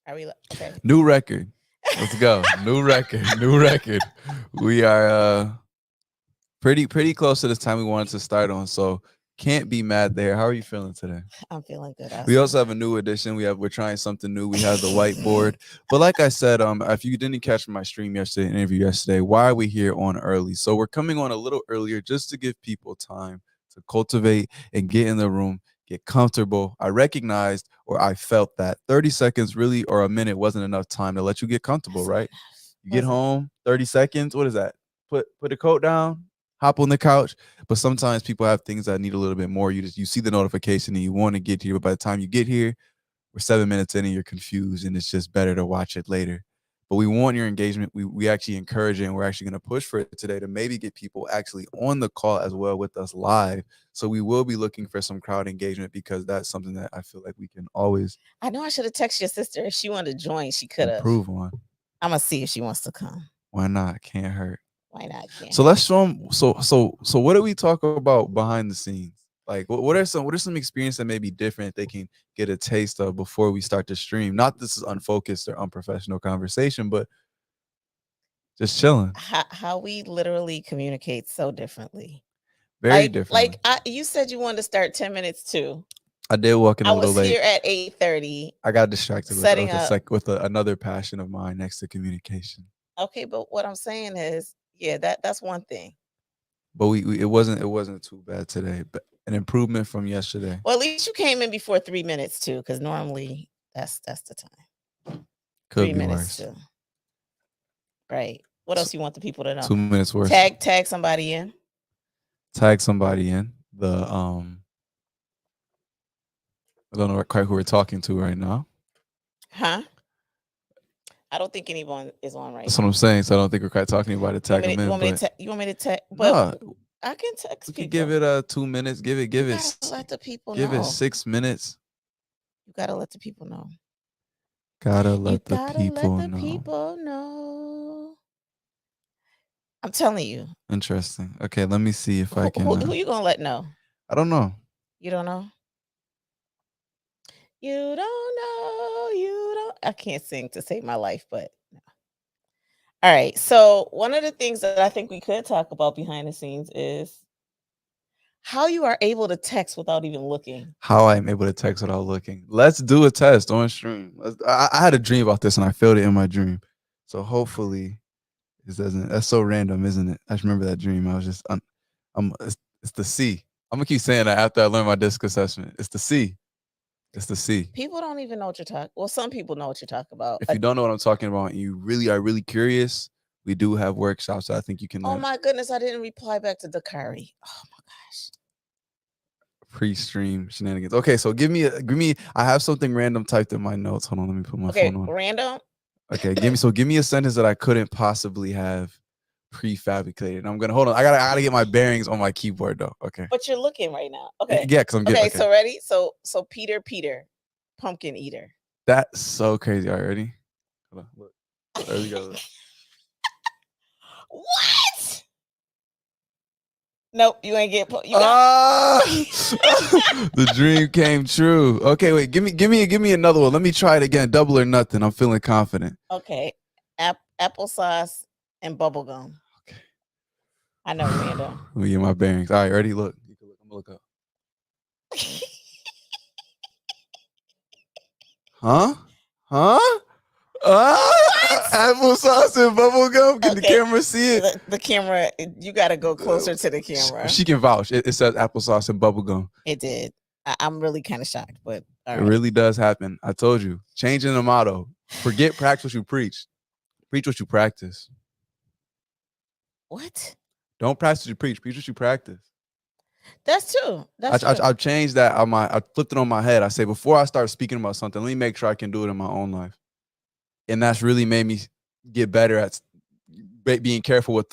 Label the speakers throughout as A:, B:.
A: Are we okay?
B: New record. Let's go. New record. New record. We are pretty close to this time we wanted to start on. So can't be mad there. How are you feeling today?
A: I'm feeling good.
B: We
A: Also,
B: also have a new addition. We're trying something new. We have the whiteboard. But like I said, if you didn't catch my stream yesterday, interview yesterday, why are we here on early? So we're coming on a little earlier just to give people time to cultivate and get in the room, get comfortable. I recognized or I felt that 30 seconds really or a minute wasn't enough time to let you get comfortable, right? You get home, 30 seconds. What is that? Put the coat down, hop on the couch. But sometimes people have things that need a little bit more. You see the notification and you want to get here, but by the time you get here, we're 7 minutes in and you're confused, and it's just better to watch it later. But we want your engagement. We actually encourage it, and we're actually going to push for it today to maybe get people actually on the call as well with us live. So we will be looking for some crowd engagement because that's something that I feel like we can always.
A: I know I should have texted your sister if she wanted to join. She could have.
B: Improve on.
A: I'm gonna see if she wants to come.
B: Why not? Can't hurt.
A: Why not?
B: So let's show them. So what do we talk about behind the scenes? Like what are some experience that may be different they can get a taste of before we start to stream? Not this is unfocused or unprofessional conversation, but just chilling.
A: How we literally communicate so differently.
B: Very different.
A: Like you said you wanted to start 10 minutes too.
B: I did walk in a little late.
A: I was here at 8:30.
B: I got distracted with another passion of mine next to communication.
A: Okay, but what I'm saying is, yeah, that's one thing.
B: But it wasn't too bad today. But an improvement from yesterday.
A: Well, at least you came in before 3 minutes too, because normally that's the time.
B: Could 3 be minutes worse.
A: Too. Right. What else you want the people to know?
B: 2 minutes worse.
A: Tag somebody in.
B: Tag somebody in. I don't know quite who we're talking to right now.
A: Huh? I don't think anyone is on right
B: That's now. What I'm saying. So I don't think we're quite talking about it. Tag them in.
A: You want me to tag? But no, I can text people.
B: Give it 2 minutes. Give it.
A: Let the people
B: give
A: know.
B: It 6 minutes.
A: You gotta let the people know.
B: Gotta let the people
A: know. I'm telling you.
B: Interesting. Okay, let me see if I can.
A: Who you gonna let know?
B: I don't know.
A: You don't know? You don't know. You don't. I can't sing to save my life, but no. All right. So one of the things that I think we could talk about behind the scenes is how you are able to text without even looking.
B: How I am able to text without looking. Let's do a test on stream. I had a dream about this and I felt it in my dream. So hopefully this doesn't. That's so random, isn't it? I just remember that dream. I was just, it's the C. I'm gonna keep saying that after I learn my disc assessment. It's the C. It's the C.
A: People don't even know what you're talking. Well, some people know what you're talking about.
B: If you don't know what I'm talking about, and you really are really curious, we do have workshops. So I think you can.
A: Oh my goodness! I didn't reply back to Dakari. Oh my gosh.
B: Pre-stream shenanigans. Okay, so give me. I have something random typed in my notes. Hold on, let me put my phone on.
A: Random.
B: Okay, give me a sentence that I couldn't possibly have prefabricated. I'm gonna hold on. I gotta get my bearings on my keyboard though. Okay.
A: But you're looking right now. Okay.
B: Yeah, because I'm getting.
A: Okay, so ready? So Peter, pumpkin eater.
B: That's so crazy. All right, ready? Hold on, look. There we go.
A: What? Nope, you ain't get.
B: The dream came true. Okay, wait. Give me another one. Let me try it again. Double or nothing. I'm feeling confident.
A: Okay, applesauce and bubblegum.
B: Okay.
A: I know, random.
B: Let me get my bearings. All right, ready? Look. I'm gonna look up. Huh? Applesauce and bubblegum. Can the camera see it?
A: The camera, you got to go closer to the camera.
B: She can vouch. It says applesauce and bubblegum.
A: It did. I'm really kind of shocked, but
B: all right. It really does happen. I told you. Changing the motto. Forget practice what you preach. Preach what you practice.
A: What?
B: Don't practice what you preach. Preach what you practice.
A: That's true.
B: I've changed that on I flipped it on my head. I say before I start speaking about something, let me make sure I can do it in my own life. And that's really made me get better at being careful with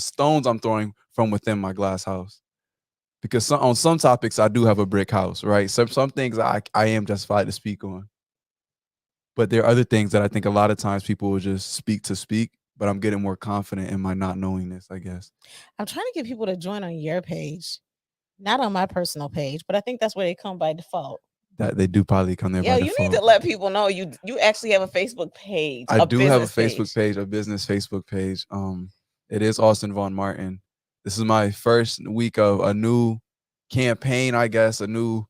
B: stones I'm throwing from within my glass house. Because on some topics I do have a brick house, right? Some things I am justified to speak on. But there are other things that I think a lot of times people will just speak to speak, but I'm getting more confident in my not knowingness, I guess.
A: I'm trying to get people to join on your page, not on my personal page, but I think that's where they come by default.
B: That they do probably come there
A: Yo,
B: by
A: you need
B: default.
A: to let people know you actually have a Facebook page,
B: I
A: a
B: do have a
A: business
B: Facebook
A: page.
B: page, a business Facebook page. It is Austin Von Martin. This is my first week of a new campaign, I guess, a new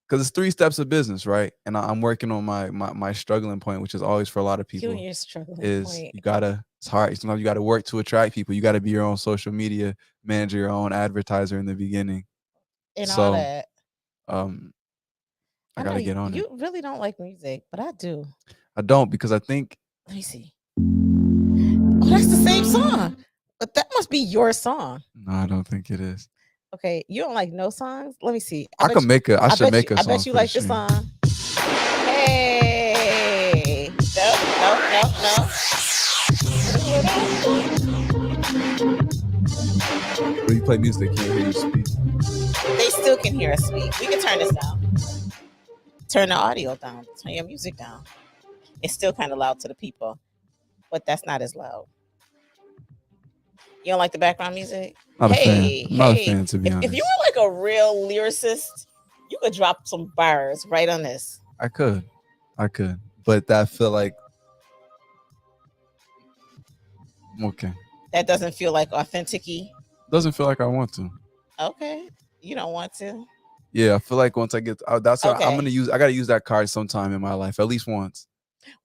B: because it's 3 steps of business, right? And I'm working on my struggling point, which is always for a lot of
A: You and
B: people,
A: your struggling
B: is
A: point
B: you gotta. It's hard. Sometimes you gotta work to attract people. You gotta be your own social media manager, your own advertiser in the beginning.
A: and all
B: So,
A: that.
B: um, I
A: I know
B: gotta get on it.
A: you really don't like music, but I do.
B: I don't because I think
A: Let me see. Oh, that's the same song. But that must be your song.
B: no, I don't think it is.
A: Okay, you don't like no songs? Let me see.
B: I could make a. I
A: I
B: should
A: bet you
B: make a
A: I
B: song
A: bet you
B: for the
A: like this
B: stream.
A: song. Hey. No, no, no, no.
B: When you play music, they can't hear you speak.
A: They still can hear us speak. We can turn this down. Turn the audio down. Turn your music down. It's still kind of loud to the people, but that's not as loud. You don't like the background music?
B: Not a fan.
A: Hey,
B: I'm not a
A: hey.
B: fan, to be
A: If you
B: honest.
A: were like a real lyricist, you could drop some bars right on this.
B: I could, I could, but that feel like okay.
A: That doesn't feel like authentic y.
B: Doesn't feel like I want to.
A: Okay. You don't want to?
B: Yeah, I feel like once I get, that's what I'm
A: Okay.
B: gonna use. I gotta use that card sometime in my life, at least once.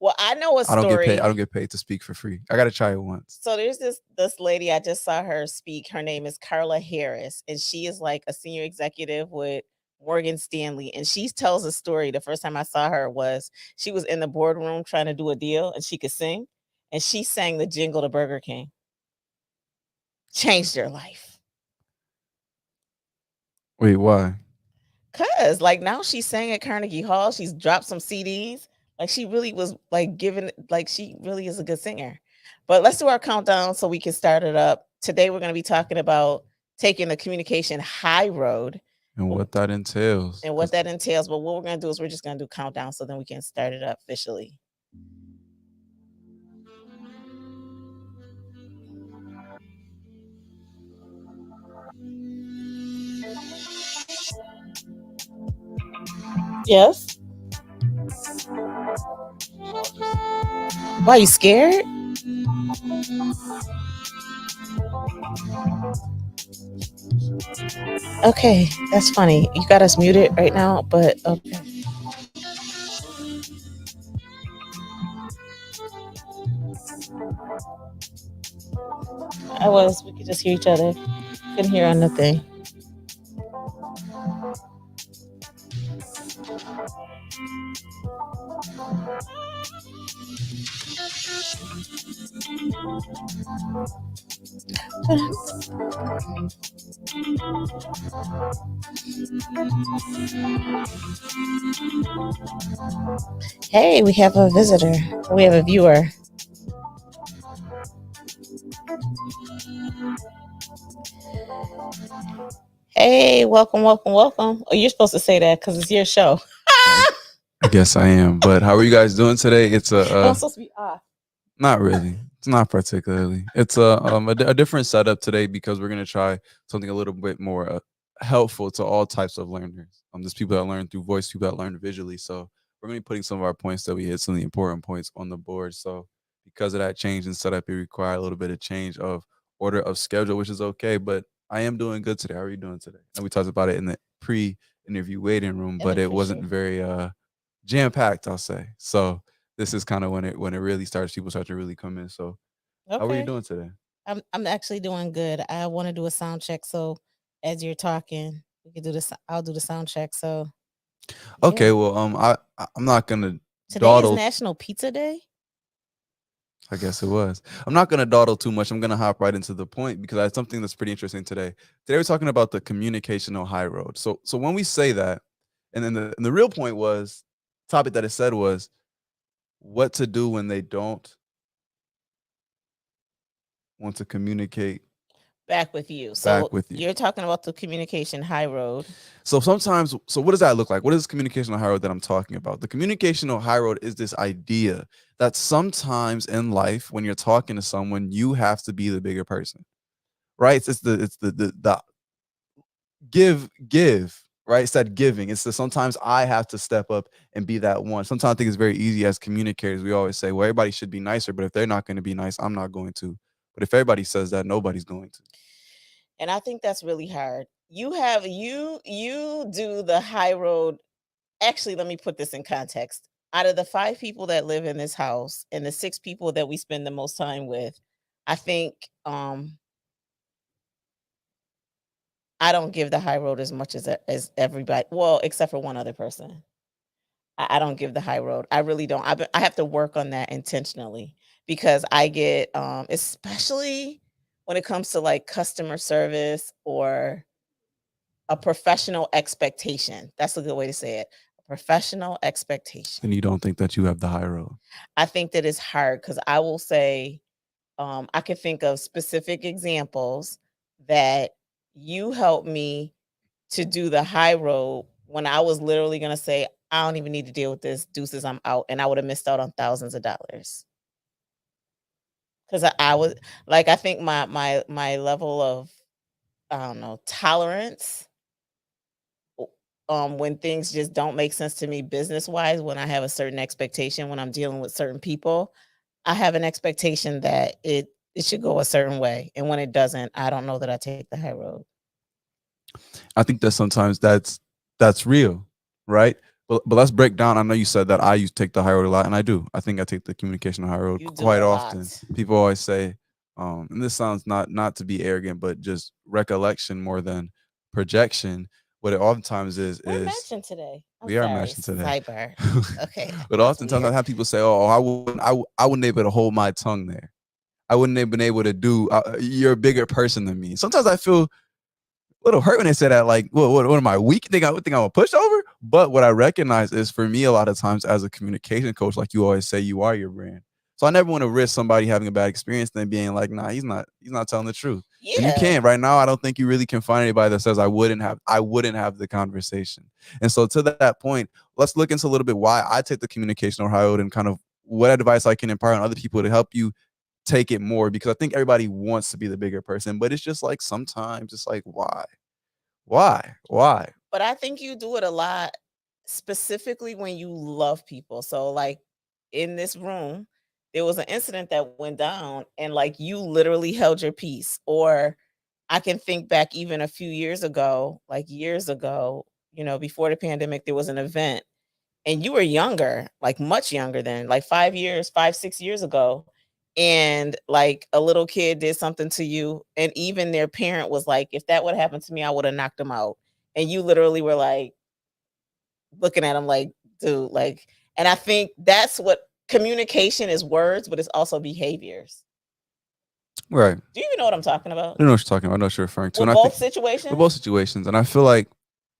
A: Well, I know a
B: I don't get paid. I
A: story.
B: don't get paid to speak for free. I gotta try it once.
A: So there's this lady, I just saw her speak. Her name is Carla Harris, and she is like a senior executive with Morgan Stanley. And she tells a story. The first time I saw her was she was in the boardroom trying to do a deal, and she could sing, and she sang the jingle to Burger King. Changed her life.
B: Wait, why?
A: Cause like now she's sang at Carnegie Hall. She's dropped some CDs. Like she really was like giving, like she really is a good singer. But let's do our countdown so we can start it up. Today we're going to be talking about taking the communication high road
B: And what that entails?
A: and what that entails. But what we're going to do is we're just going to do countdown so then we can start it up officially. Yes. Why are you scared? Okay, that's funny. You got us muted right now, but okay. I was. We could just hear each other. Couldn't hear on the thing. Hey, we have a visitor. We have a viewer. Hey, welcome, welcome, welcome. Oh, you're supposed to say that because it's your show.
B: I guess I am. But how are you guys doing today? It's
A: I'm supposed to be off.
B: not really. It's not particularly. It's a different setup today because we're gonna try something a little bit more helpful to all types of learners. There's people that learn through voice, people that learn visually. So we're gonna be putting some of our points that we hit, some of the important points on the board. So because of that change in setup, it require a little bit of change of order of schedule, which is okay. But I am doing good today. How are you doing today? And we talked about it in the pre-interview waiting room,
A: In the
B: but it wasn't
A: pre-show.
B: very jam packed, I'll say. So this is kind of when it really starts, people start to really come in. So how are you
A: Okay.
B: doing today?
A: I'm actually doing good. I want to do a sound check. So as you're talking, we can do this. I'll do the sound check. So yeah.
B: Okay, well, I'm not gonna
A: Today is
B: dawdle.
A: National Pizza Day.
B: I guess it was. I'm not gonna dawdle too much. I'm gonna hop right into the point because I had something that's pretty interesting today. Today we're talking about the communicational high road. So when we say that, and then the real point was topic that it said was what to do when they don't want to communicate
A: Back with you.
B: back
A: So
B: with you.
A: you're talking about the communication high road.
B: So sometimes, so what does that look like? What is communicational high road that I'm talking about? The communicational high road is this idea that sometimes in life, when you're talking to someone, you have to be the bigger person, right? It's the give, right? It's that giving. It's that sometimes I have to step up and be that one. Sometimes I think it's very easy as communicators. We always say, well, everybody should be nicer, but if they're not going to be nice, I'm not going to. But if everybody says that, nobody's going to.
A: And I think that's really hard. You do the high road. Actually, let me put this in context. Out of the 5 people that live in this house and the 6 people that we spend the most time with, I think I don't give the high road as much as everybody. Well, except for one other person. I don't give the high road. I really don't. I have to work on that intentionally because I get, especially when it comes to like customer service or a professional expectation. That's a good way to say it. A professional expectation.
B: And you don't think that you have the high road.
A: I think that it's hard because I will say, I can think of specific examples that you helped me to do the high road when I was literally gonna say, I don't even need to deal with this. Deuces, I'm out. And I would have missed out on thousands of dollars. Cause I was like, I think my level of, I don't know, tolerance, when things just don't make sense to me business wise, when I have a certain expectation, when I'm dealing with certain people, I have an expectation that it should go a certain way. And when it doesn't, I don't know that I take the high road.
B: I think that sometimes that's real, right? But let's break down. I know you said that I used to take the high road a lot, and I do. I think I take the communication high road
A: You do
B: quite
A: a
B: often.
A: lot.
B: People always say, and this sounds not to be arrogant, but just recollection more than projection. What it oftentimes
A: We're
B: is
A: matching today. I'm
B: we are
A: sorry.
B: mentioned today.
A: Sidebar. Okay.
B: But
A: That's
B: oftentimes I
A: weird.
B: have people say, "Oh, I wouldn't able to hold my tongue there. I wouldn't have been able to do. You're a bigger person than me." Sometimes I feel little hurt when they say that. Like, what am I weak? Think I'm a pushover? But what I recognize is for me, a lot of times as a communication coach, like you always say, you are your brand. So I never want to risk somebody having a bad experience, then being like, nah, he's not telling the truth. And you
A: Yeah.
B: can't right now. I don't think you really can find anybody that says I wouldn't have the conversation. And so to that point, let's look into a little bit why I take the communication road and kind of what advice I can impart on other people to help you take it more, because I think everybody wants to be the bigger person, but it's just like sometimes it's like why?
A: But I think you do it a lot, specifically when you love people. So, like in this room, there was an incident that went down, and like you literally held your peace. Or I can think back even a few years ago, like years ago, before the pandemic, there was an event, and you were younger, like much younger than like 5 years, 5, 6 years ago. And like a little kid did something to you, and even their parent was like, if that would happen to me, I would have knocked him out. And you literally were like looking at him like, dude, like, and I think that's what communication is: words, but it's also behaviors.
B: Right.
A: Do you even know what I'm talking about?
B: I don't know what you're talking about. I know what you're referring to. And
A: With
B: I
A: both
B: think for both
A: situations?
B: situations. And I feel like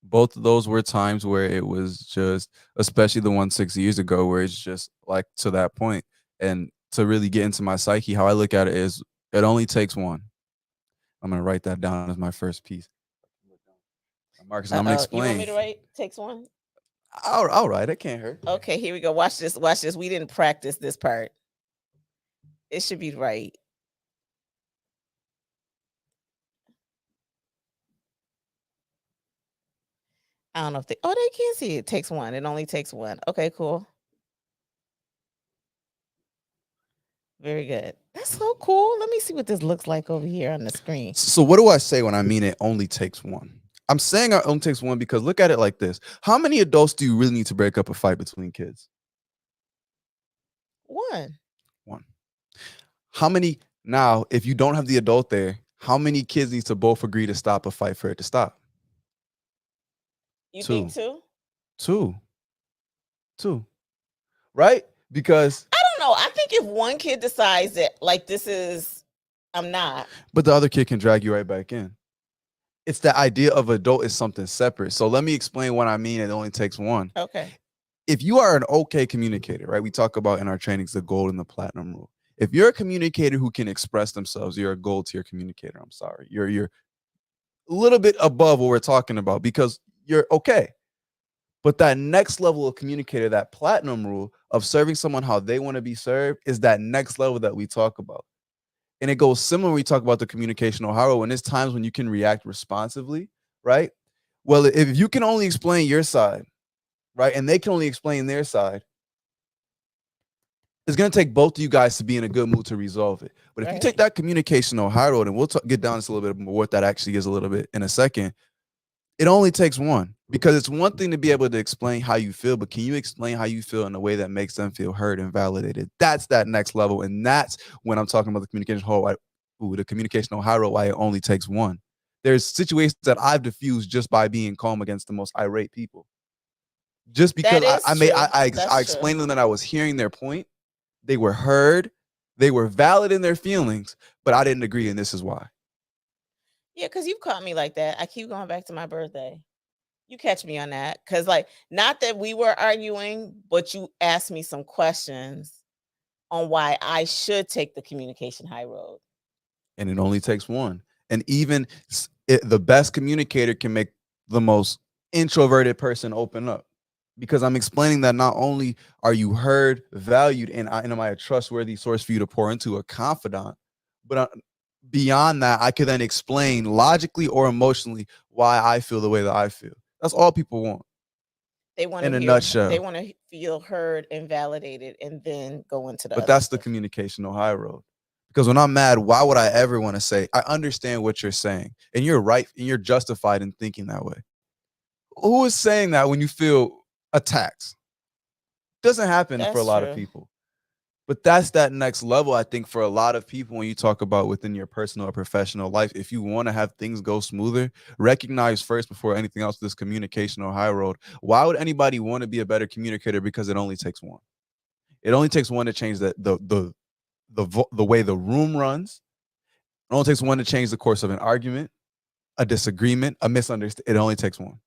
B: both of those were times where it was just, especially the one 6 years ago, where it's just like to that point. And to really get into my psyche, how I look at it is it only takes one. I'm gonna write that down as my first piece. Marcus, and I'm gonna
A: You want
B: explain.
A: me to write? Takes one.
B: All right, it can't hurt.
A: Okay, here we go. Watch this. Watch this. We didn't practice this part. It should be right. I don't know if they. Oh, they can see it. Takes one. It only takes one. Okay, cool. Very good. That's so cool. Let me see what this looks like over here on the screen.
B: So what do I say when I mean it only takes one? I'm saying it only takes one because look at it like this. How many adults do you really need to break up a fight between kids?
A: One.
B: One. How many now, if you don't have the adult there, how many kids need to both agree to stop a fight for it to stop?
A: You think
B: Two.
A: two?
B: Two. Two. Right? Because
A: I don't know. I think if one kid decides that, like, this is, I'm not.
B: but the other kid can drag you right back in. It's the idea of adult is something separate. So let me explain what I mean. It only takes one.
A: Okay.
B: If you are an okay communicator, right? We talk about in our trainings the gold and the platinum rule. If you're a communicator who can express themselves, you're a gold tier communicator. I'm sorry. You're a little bit above what we're talking about because you're okay. But that next level of communicator, that platinum rule of serving someone how they want to be served, is that next level that we talk about. And it goes similar when we talk about the communicational hierarchy. When there's times when you can react responsively, right? Well, if you can only explain your side, right, and they can only explain their side, it's going to take both of you guys to be in a good mood to resolve it. But if you take
A: Right.
B: that communicational high road, and we'll get down to a little bit more what that actually is a little bit in a second, it only takes one, because it's one thing to be able to explain how you feel, but can you explain how you feel in a way that makes them feel heard and validated? That's that next level. And that's when I'm talking about the communicational high road, why it only takes one. There's situations that I've diffused just by being calm against the most irate people. Just because
A: That is true.
B: I
A: That's true.
B: explained to them that I was hearing their point, they were heard, they were valid in their feelings, but I didn't agree, and this is why.
A: Yeah, because you've caught me like that. I keep going back to my birthday. You catch me on that. Cause like not that we were arguing, but you asked me some questions on why I should take the communication high road.
B: And it only takes one. And even the best communicator can make the most introverted person open up, because I'm explaining that not only are you heard, valued, and am I a trustworthy source for you to pour into, a confidant, but beyond that, I could then explain logically or emotionally why I feel the way that I feel. That's all people want
A: They want to
B: in a
A: they
B: nutshell.
A: want to feel heard and validated and then go into the
B: But
A: other
B: that's the
A: stuff.
B: communicational high road. Because when I'm mad, why would I ever want to say, I understand what you're saying? And you're right, and you're justified in thinking that way. Who is saying that when you feel attacked? Doesn't happen for a
A: That's
B: lot of
A: true.
B: people. But that's that next level, I think, for a lot of people when you talk about within your personal or professional life. If you want to have things go smoother, recognize first before anything else this communication or high road. Why would anybody want to be a better communicator? Because it only takes one. It only takes one to change the way the room runs. It only takes one to change the course of an argument, a disagreement, a misunderstanding. It only takes one.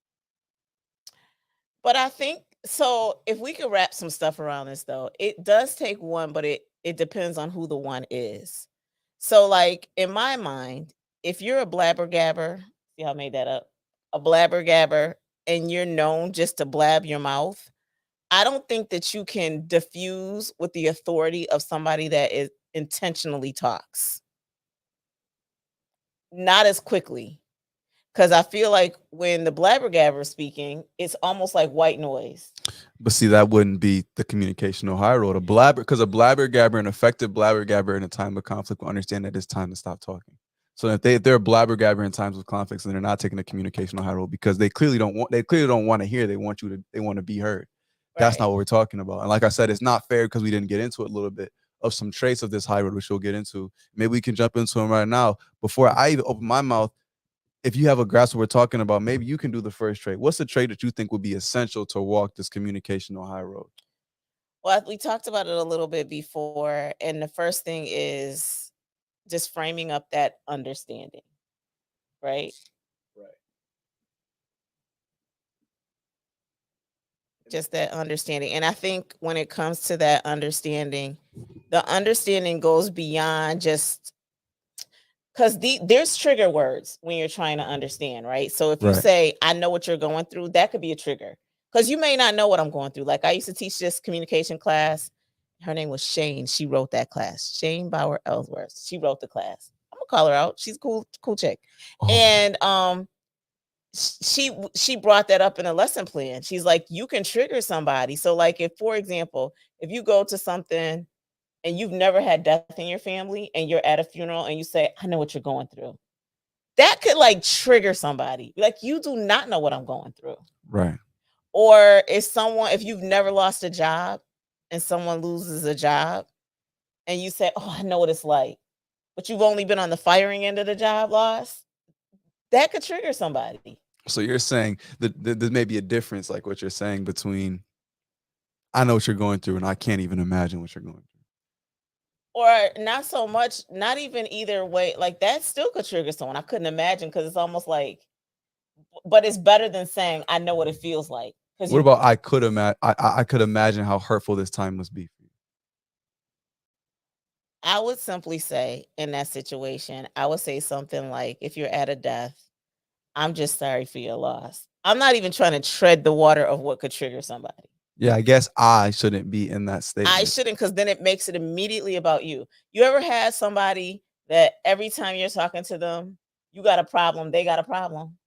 A: But I think so if we could wrap some stuff around this though, it does take one, but it depends on who the one is. So like in my mind, if you're a blabber gabber, see how I made that up, a blabber gabber, and you're known just to blab your mouth, I don't think that you can diffuse with the authority of somebody that is intentionally talks. Not as quickly. Cause I feel like when the blabber gabber is speaking, it's almost like white noise.
B: But see, that wouldn't be the communicational high road. A blabber, because a blabber gabber, an effective blabber gabber in a time of conflict will understand that it's time to stop talking. So if they're a blabber gabber in times of conflicts, and they're not taking the communicational high road because they clearly don't want to hear. They want to be heard. That's not
A: Right.
B: what we're talking about. And like I said, it's not fair because we didn't get into it a little bit of some traits of this high road, which we'll get into. Maybe we can jump into them right now. Before I even open my mouth, if you have a grasp of what we're talking about, maybe you can do the first trait. What's the trait that you think would be essential to walk this communicational high road?
A: Well, we talked about it a little bit before, and the first thing is just framing up that understanding, right?
B: Right.
A: Just that understanding. And I think when it comes to that understanding, the understanding goes beyond just because there's trigger words when you're trying to understand, right? So if you
B: Right.
A: say, I know what you're going through, that could be a trigger. Because you may not know what I'm going through. Like I used to teach this communication class. Her name was Shane. She wrote that class. Shane Bauer Ellsworth. She wrote the class. I'm gonna call her out. She's a cool chick.
B: Oh,
A: And she brought that up in a lesson plan. She's like, you can trigger somebody. So, like, if, for example, if you go to something and you've never had death in your family and you're at a funeral and you say, I know what you're going through, that could like trigger somebody. Like, you do not know what I'm going through.
B: right.
A: Or if you've never lost a job and someone loses a job and you say, oh, I know what it's like, but you've only been on the firing end of the job loss, that could trigger somebody.
B: So you're saying that there may be a difference, like what you're saying, between I know what you're going through and I can't even imagine what you're going through.
A: Or not so much, not even either way. Like that still could trigger someone. I couldn't imagine because it's almost like, but it's better than saying, I know what it feels like. Because
B: What about I could imagine how hurtful this time must be for you.
A: I would simply say in that situation, I would say something like, if you're at a death, I'm just sorry for your loss. I'm not even trying to tread the water of what could trigger somebody.
B: Yeah, I guess I shouldn't be in that
A: I
B: statement.
A: shouldn't, because then it makes it immediately about you. You ever had somebody that every time you're talking to them, you got a problem, they got a problem?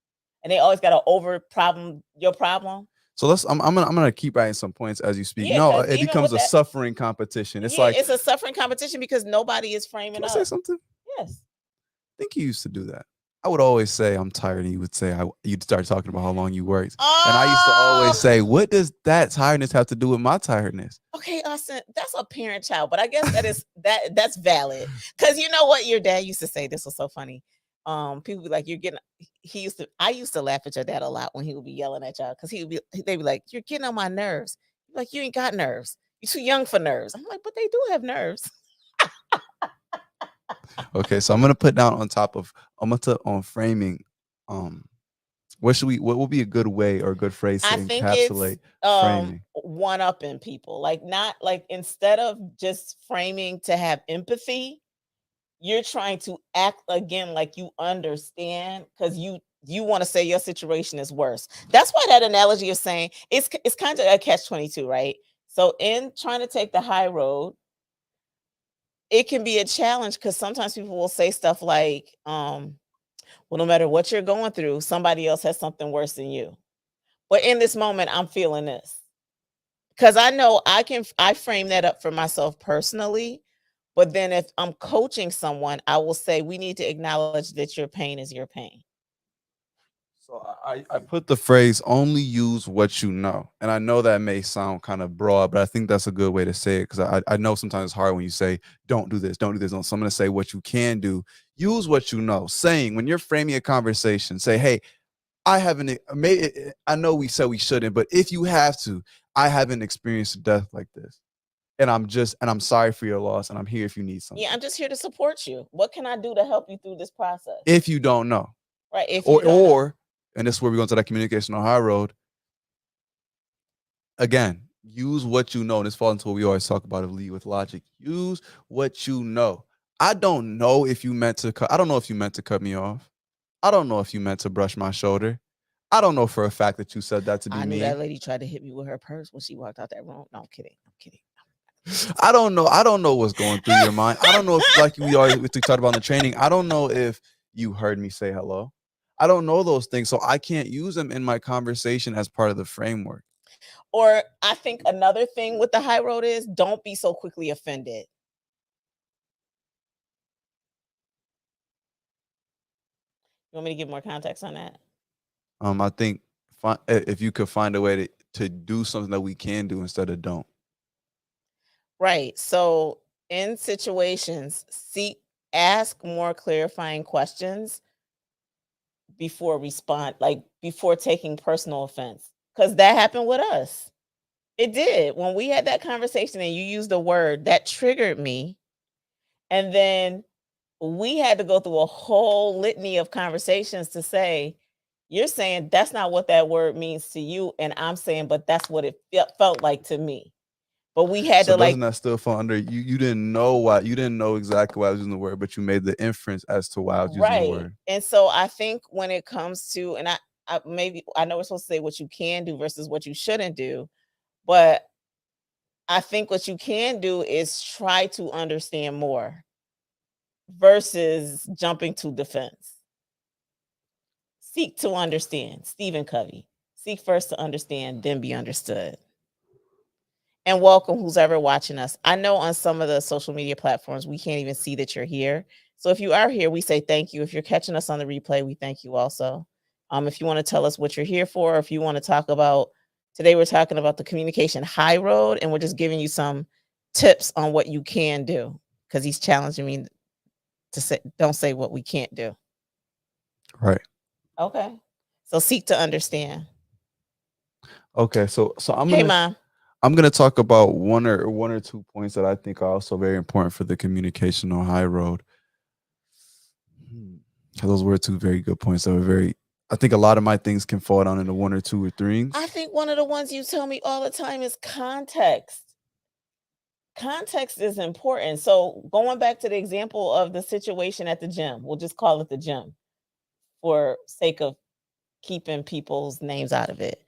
A: and they always got to over problem your problem.
B: So I'm gonna keep writing some points as you speak.
A: Yeah,
B: No,
A: because
B: it
A: even
B: becomes
A: with
B: a
A: that,
B: suffering competition. It's
A: yeah,
B: like,
A: it's a suffering competition because nobody is
B: can
A: framing
B: I say
A: up.
B: something?
A: Yes.
B: I think you used to do that. I would always say I'm tired, and you would say you'd start talking about how long you worked, and I used to always
A: Oh,
B: say, what does that tiredness have to do with my tiredness?
A: okay, Austin. That's a parent child, but I guess that's valid. Because you know what, your dad used to say. This was so funny. People be like, "You're getting." He used to. I used to laugh at your dad a lot when he would be yelling at y'all because he would be. They'd be like, "You're getting on my nerves." Like, you ain't got nerves. You're too young for nerves. I'm like, but they do have nerves.
B: Okay, so I'm gonna put down on top of I'm gonna put on framing. Um, what would be a good way or a good phrase to
A: I think it's
B: encapsulate framing?
A: one upping people. Like, not like, instead of just framing to have empathy, you're trying to act again like you understand because you want to say your situation is worse. That's why that analogy of saying it's kind of a catch-22, right? So in trying to take the high road, it can be a challenge because sometimes people will say stuff like, well, no matter what you're going through, somebody else has something worse than you. But in this moment, I'm feeling this. Because I know I frame that up for myself personally. But then if I'm coaching someone, I will say we need to acknowledge that your pain is your pain.
B: So I put the phrase only use what you know. And I know that may sound kind of broad, but I think that's a good way to say it because I know sometimes it's hard when you say, don't do this, don't do this. So I'm going to say what you can do. Use what you know. Saying when you're framing a conversation, say, hey, I haven't, I know we said we shouldn't, but if you have to, I haven't experienced a death like this. And I'm sorry for your loss. And I'm here if you need
A: Yeah,
B: something.
A: I'm just here to support you. What can I do to help you through this process?
B: If you don't know,
A: Right. If you don't know.
B: or, and this is where we go into that communicational high road again, use what you know. And this falls into what we always talk about of lead with logic. Use what you know. I don't know if you meant to cut. I don't know if you meant to cut me off. I don't know if you meant to brush my shoulder. I don't know for a fact that you said that to be
A: I knew that
B: mean.
A: lady tried to hit me with her purse when she walked out that room. No, I'm kidding. I'm kidding.
B: I don't know. I don't know what's going through your mind. I don't know if, like we talked about in the training, I don't know if you heard me say hello. I don't know those things. So I can't use them in my conversation as part of the framework.
A: Or I think another thing with the high road is don't be so quickly offended. You want me to give more context on that?
B: I think if you could find a way to do something that we can do instead of don't.
A: Right. So in situations, ask more clarifying questions before respond, like before taking personal offense. Because that happened with us. It did. When we had that conversation and you used a word that triggered me, and then we had to go through a whole litany of conversations to say, you're saying that's not what that word means to you. And I'm saying, but that's what it felt like to me. But we had
B: So
A: to,
B: doesn't
A: like,
B: that still fall under you? You didn't know why, you didn't know exactly why I was using the word, but you made the inference as to why I was using the
A: right.
B: word.
A: And so I think when it comes to, and I maybe I know we're supposed to say what you can do versus what you shouldn't do, but I think what you can do is try to understand more versus jumping to defense. Seek to understand. Stephen Covey. Seek first to understand, then be understood. And welcome who's ever watching us. I know on some of the social media platforms, we can't even see that you're here. So if you are here, we say thank you. If you're catching us on the replay, we thank you also. If you want to tell us what you're here for, or if you want to talk about, today we're talking about the communication high road, and we're just giving you some tips on what you can do because he's challenging me to say, don't say what we can't do.
B: Right.
A: Okay. So seek to understand.
B: Okay. So
A: Hey, mom.
B: I'm gonna talk about one or two points that I think are also very important for the communicational high road. Hmm. Those were two very good points that were very. I think a lot of my things can fall down into one or two or
A: I
B: threes.
A: think one of the ones you tell me all the time is context. Context is important. So going back to the example of the situation at the gym, we'll just call it the gym for sake of keeping people's names out of it.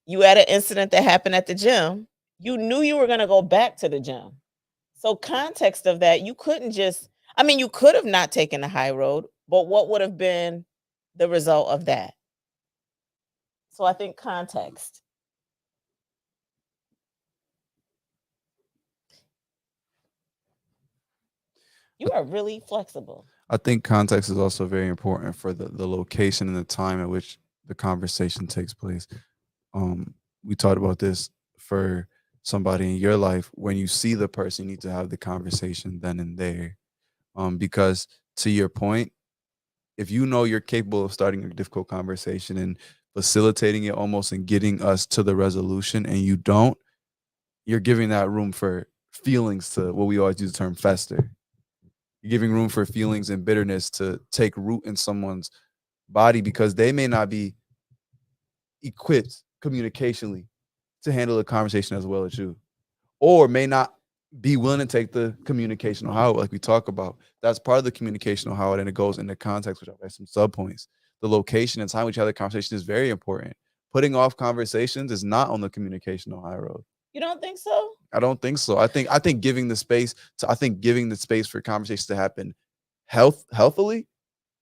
A: You had an incident that happened at the gym. You knew you were going to go back to the gym. So context of that, you couldn't just, I mean, you could have not taken the high road, but what would have been the result of that? So I think context. You are really flexible.
B: I think context is also very important for the location and the time at which the conversation takes place. Um, we talked about this for somebody in your life. When you see the person, you need to have the conversation then and there. Because to your point, if you know you're capable of starting a difficult conversation and facilitating it almost and getting us to the resolution, and you don't, you're giving that room for feelings to what we always use the term fester. You're giving room for feelings and bitterness to take root in someone's body because they may not be equipped communicationally to handle a conversation as well as you, or may not be willing to take the communicational how like we talk about. That's part of the communicational how, and it goes into context, which I've got some subpoints. The location and time which you have the conversation is very important. Putting off conversations is not on the communicational high road.
A: You don't think so?
B: I don't think so. I think giving the space to I think giving the space for conversations to happen healthily,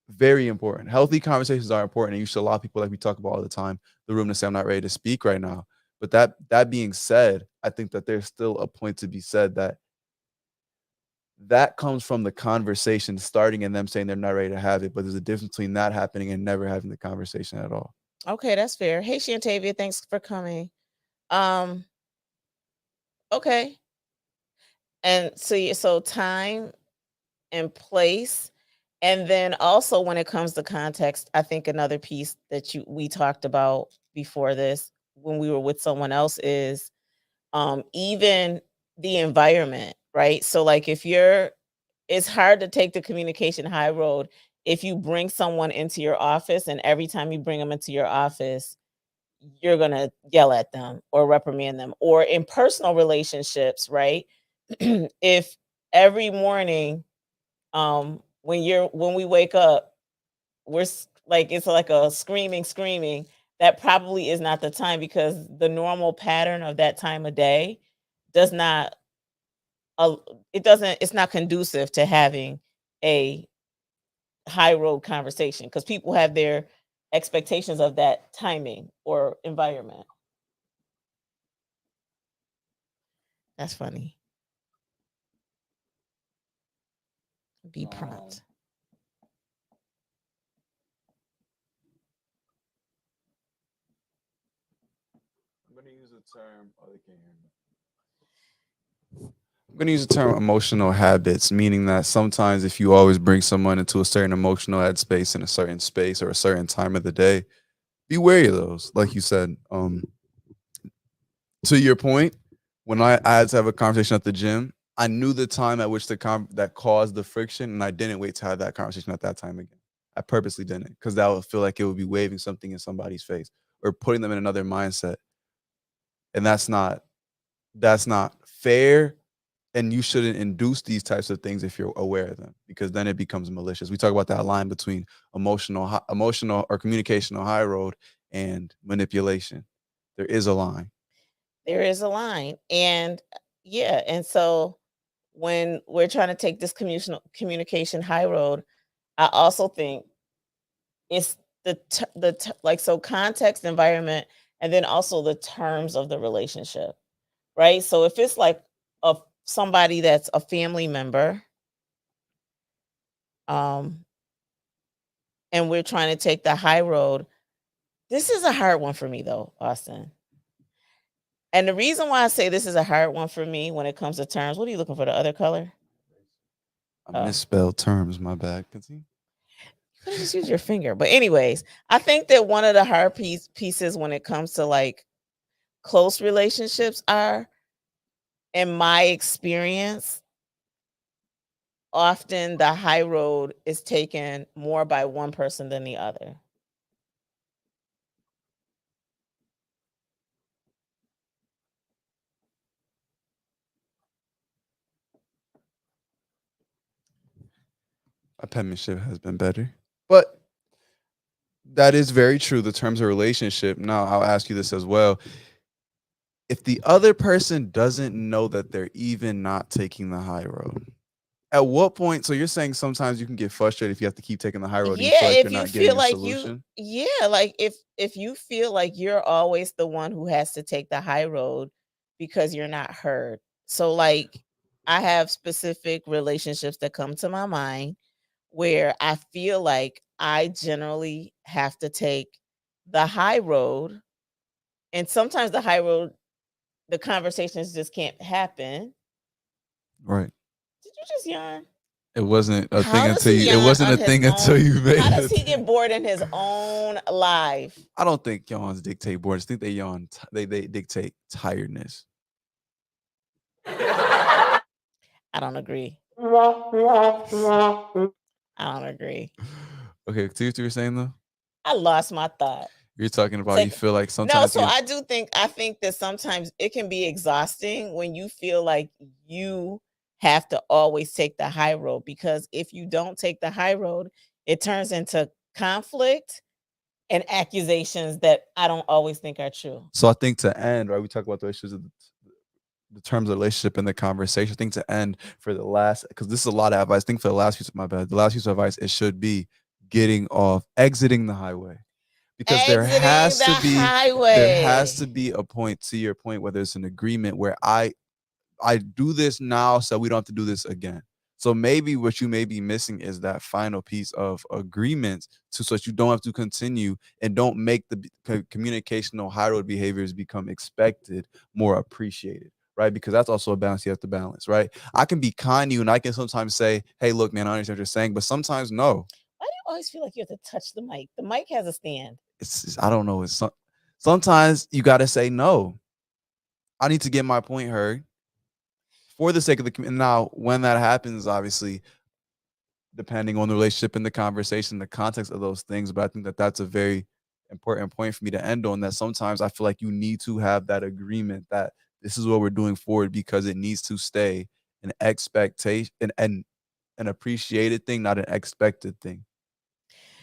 B: very important. Healthy conversations are important, and you should allow people, like we talk about all the time, the room to say I'm not ready to speak right now. But that being said, I think that there's still a point to be said that that comes from the conversation starting and them saying they're not ready to have it. But there's a difference between that happening and never having the conversation at all.
A: Okay, that's fair. Hey, Shantavia, thanks for coming. Um, okay. And so time and place. And then also when it comes to context, I think another piece that you we talked about before this when we were with someone else is even the environment, right? So like if you're it's hard to take the communication high road if you bring someone into your office and every time you bring them into your office, you're going to yell at them or reprimand them. Or in personal relationships, right? If every morning when we wake up, like it's like a screaming, that probably is not the time because the normal pattern of that time of day does not uh, it's not conducive to having a high road conversation because people have their expectations of that timing or environment. That's funny. Be
B: Um,
A: prompt.
B: I'm going to use the term. Oh, they can't hear me. I'm going to use the term emotional habits, meaning that sometimes if you always bring someone into a certain emotional headspace in a certain space or a certain time of the day, be wary of those. Like you said, to your point, when I had to have a conversation at the gym, I knew the time at which that caused the friction, and I didn't wait to have that conversation at that time again. I purposely didn't because that would feel like it would be waving something in somebody's face or putting them in another mindset, and that's not fair. And you shouldn't induce these types of things if you're aware of them, because then it becomes malicious. We talk about that line between emotional or communicational high road and manipulation. There is a line.
A: There is a line. And yeah, and so when we're trying to take this communication high road, I also think it's like so context, environment, and then also the terms of the relationship, right? So if it's like a somebody that's a family member, um, and we're trying to take the high road, this is a hard one for me though, Austin. And the reason why I say this is a hard one for me when it comes to terms, what are you looking for? The other color?
B: I
A: Oh,
B: misspelled terms. My bad. Continue.
A: you could have just used your finger. But anyways, I think that one of the hard pieces when it comes to like close relationships are, in my experience, often the high road is taken more by one person than the other.
B: My penmanship has been better, but that is very true. The terms of relationship. Now, I'll ask you this as well. If the other person doesn't know that they're even not taking the high road, At what point? So you're saying sometimes you can get frustrated if you have to keep taking the high road and you
A: Yeah,
B: feel like you're
A: if you
B: not getting
A: feel
B: a
A: like you
B: solution.
A: yeah, like if you feel like you're always the one who has to take the high road because you're not heard. So like I have specific relationships that come to my mind where I feel like I generally have to take the high road, and sometimes the high road, the conversations just can't happen.
B: Right.
A: Did you just yawn?
B: It wasn't a thing
A: How does
B: until
A: he
B: you. It
A: yawn
B: wasn't
A: on
B: a
A: his
B: thing until
A: own?
B: you made
A: How
B: it a
A: does he
B: thing.
A: get bored in his own life?
B: I don't think yawns dictate boredom. I think they yawn. They dictate tiredness.
A: I don't agree. I don't agree.
B: Okay, see what you were saying though.
A: I lost my thought.
B: You're talking about you
A: Take
B: feel like
A: no,
B: sometimes
A: so
B: you.
A: I think that sometimes it can be exhausting when you feel like you have to always take the high road, because if you don't take the high road, it turns into conflict and accusations that I don't always think are true.
B: So I think to end right, we talk about the issues of the terms of relationship and the conversation. I think to end for the last, because this is a lot of advice. I think for the last piece of my bad, the last piece of advice, it should be getting off, exiting the highway, because
A: Exiting the
B: there has to
A: highway.
B: be a point, to your point, whether it's an agreement where I do this now so we don't have to do this again. So maybe what you may be missing is that final piece of agreement to, so that you don't have to continue and don't make the communicational high road behaviors become expected, more appreciated, right? Because that's also a balance you have to balance, right? I can be kind to you and I can sometimes say, hey, look, man, I understand what you're saying, but sometimes no.
A: Why do you always feel like you have to touch the mic? The mic has a stand.
B: I don't know. Sometimes you got to say no. I need to get my point heard for the sake of the community. Now, when that happens, obviously, depending on the relationship and the conversation, the context of those things. But I think that that's a very important point for me to end on. That sometimes I feel like you need to have that agreement that this is what we're doing forward, because it needs to stay an expectation and an appreciated thing, not an expected thing.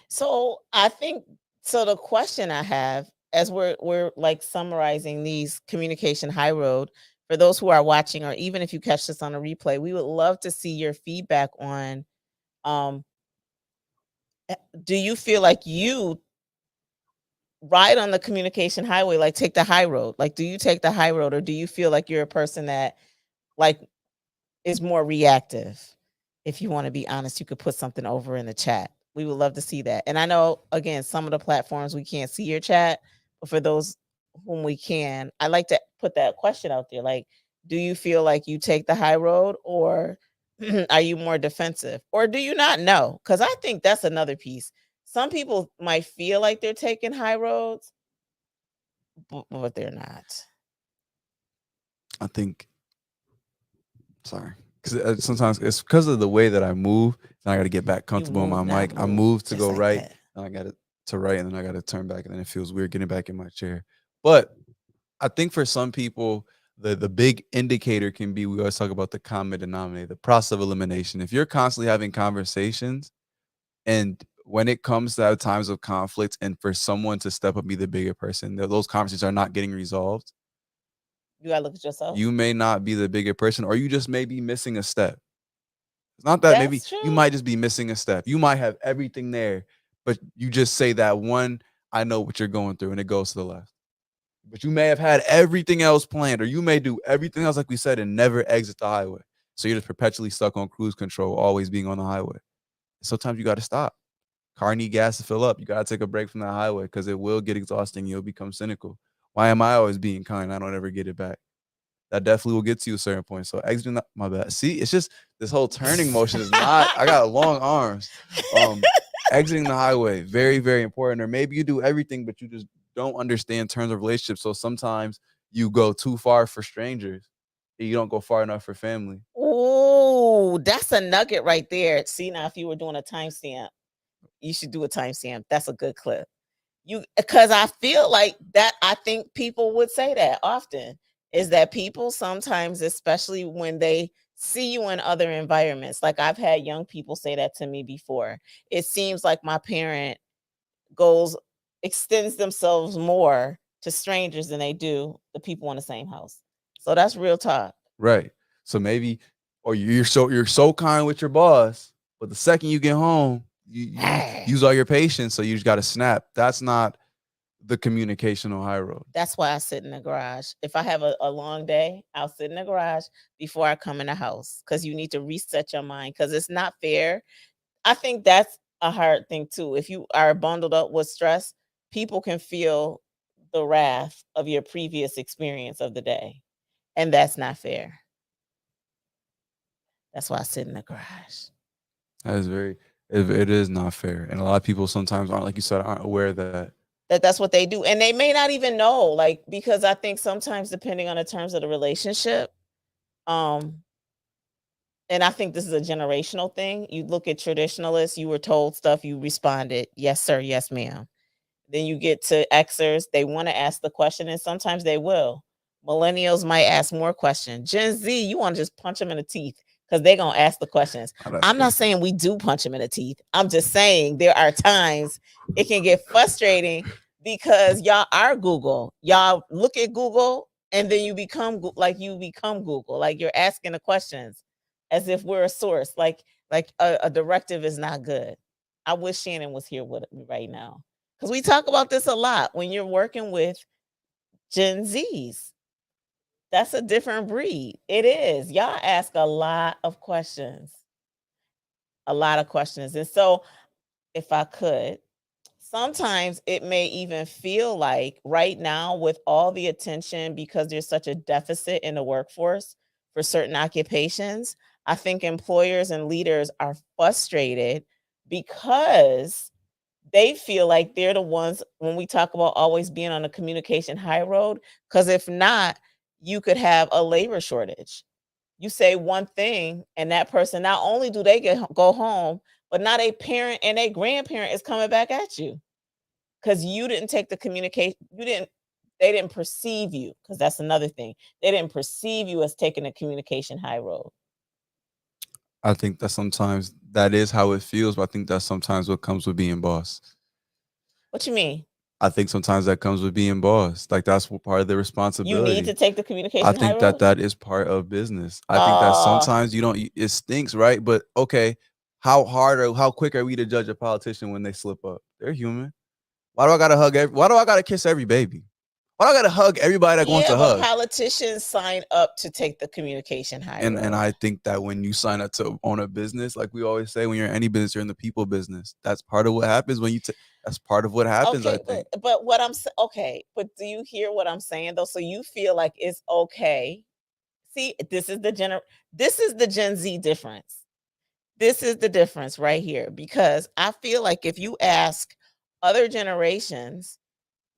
A: So I think so. The question I have, as we're like summarizing these communication high road, for those who are watching, or even if you catch this on a replay, we would love to see your feedback on um eh, do you feel like you ride on the communication highway, like take the high road? Like, do you take the high road, or do you feel like you're a person that like is more reactive? If you want to be honest, you could put something over in the chat. We would love to see that. And I know, again, some of the platforms we can't see your chat, but for those whom we can, I like to put that question out there. Like, do you feel like you take the high road, or are you more defensive? Or do you not know? Because I think that's another piece. Some people might feel like they're taking high roads, but they're not.
B: I think, sorry, because sometimes it's because of the way that I move, and I got to get back
A: You
B: comfortable on
A: move,
B: my
A: now
B: mic. I
A: move
B: move to
A: just
B: go
A: like
B: right,
A: that.
B: and I got to right, and then I got to turn back, and then it feels weird getting back in my chair. But I think for some people, the big indicator can be, we always talk about the common denominator, the process of elimination. If you're constantly having conversations, and when it comes to times of conflict, and for someone to step up and be the bigger person, those conversations are not getting resolved,
A: You gotta look at yourself.
B: you may not be the bigger person, or you just may be missing a step. It's not that, maybe
A: That's
B: you
A: true.
B: might just be missing a step. You might have everything there, but you just say that one, I know what you're going through, and it goes to the left. But you may have had everything else planned, or you may do everything else, like we said, and never exit the highway. So you're just perpetually stuck on cruise control, always being on the highway. Sometimes you got to stop. Car need gas to fill up. You got to take a break from the highway, because it will get exhausting. You'll become cynical. Why am I always being kind? I don't ever get it back. That definitely will get to you a certain point. So exiting my bad. See, it's just this whole turning motion is not. I got long arms. Um, Exiting the highway, very, very important. Or maybe you do everything, but you just don't understand terms of relationships. So sometimes you go too far for strangers, and you don't go far enough for family.
A: Oh, that's a nugget right there. See, now if you were doing a timestamp, you should do a timestamp. That's a good clip. You, because I feel like that, I think people would say that often, is that people sometimes, especially when they see you in other environments, like I've had young people say that to me before. It seems like my parent goes extends themselves more to strangers than they do the people in the same house. So that's real talk.
B: Right. So maybe, or you're so kind with your boss, but the second you get home, you use all your patience, so you just got to snap. That's not the communicational high road.
A: That's why I sit in the garage. If I have a long day, I'll sit in the garage before I come in the house because you need to reset your mind because it's not fair. I think that's a hard thing too. If you are bundled up with stress, people can feel the wrath of your previous experience of the day. And that's not fair. That's why I sit in the garage.
B: That is very it is not fair, and a lot of people sometimes aren't, like you said, aren't aware that.
A: That's what they do. And they may not even know, like, because I think sometimes depending on the terms of the relationship, um, and I think this is a generational thing. You look at traditionalists, you were told stuff, you responded, yes, sir, yes, ma'am. Then you get to Xers, they want to ask the question, and sometimes they will. Millennials might ask more questions. Gen Z, you want to just punch them in the teeth because they're going to ask the questions.
B: Oh, that's
A: I'm not
B: crazy.
A: saying we do punch them in the teeth. I'm just saying there are times it can get frustrating because y'all are Google. Y'all look at Google and then you become like you become Google. Like you're asking the questions as if we're a source. Like a directive is not good. I wish Shannon was here with me right now because we talk about this a lot when you're working with Gen Zs. That's a different breed. It is. Y'all ask a lot of questions. A lot of questions. And so, if I could, sometimes it may even feel like right now, with all the attention, because there's such a deficit in the workforce for certain occupations, I think employers and leaders are frustrated because they feel like they're the ones when we talk about always being on a communication high road, because if not, you could have a labor shortage. You say one thing and that person, not only do they go home, but now they parent and a grandparent is coming back at you because you didn't take the communication. You didn't. They didn't perceive you, because that's another thing. They didn't perceive you as taking a communication high road.
B: I think that sometimes that is how it feels, but I think that's sometimes what comes with being boss.
A: What you mean?
B: I think sometimes that comes with being boss. Like that's part of the
A: You need
B: responsibility.
A: to take the
B: I
A: communication high
B: think that
A: road.
B: that is part of business. I think that
A: Uh
B: sometimes you don't. It stinks, right? But okay, how hard or how quick are we to judge a politician when they slip up? They're human. Why do I gotta hug? Why do I gotta kiss every baby? Why do I gotta hug everybody that wants
A: yeah,
B: a
A: but
B: hug?
A: politicians sign up to take the communication high
B: And
A: road.
B: I think that when you sign up to own a business, like we always say, when you're in any business, you're in the people business. That's part of what happens when you. That's part of what happens. I
A: Okay,
B: think.
A: but what okay, but do you hear what I'm saying though? So you feel like it's okay. See, this is the Gen Z difference. This is the difference right here, because I feel like if you ask other generations,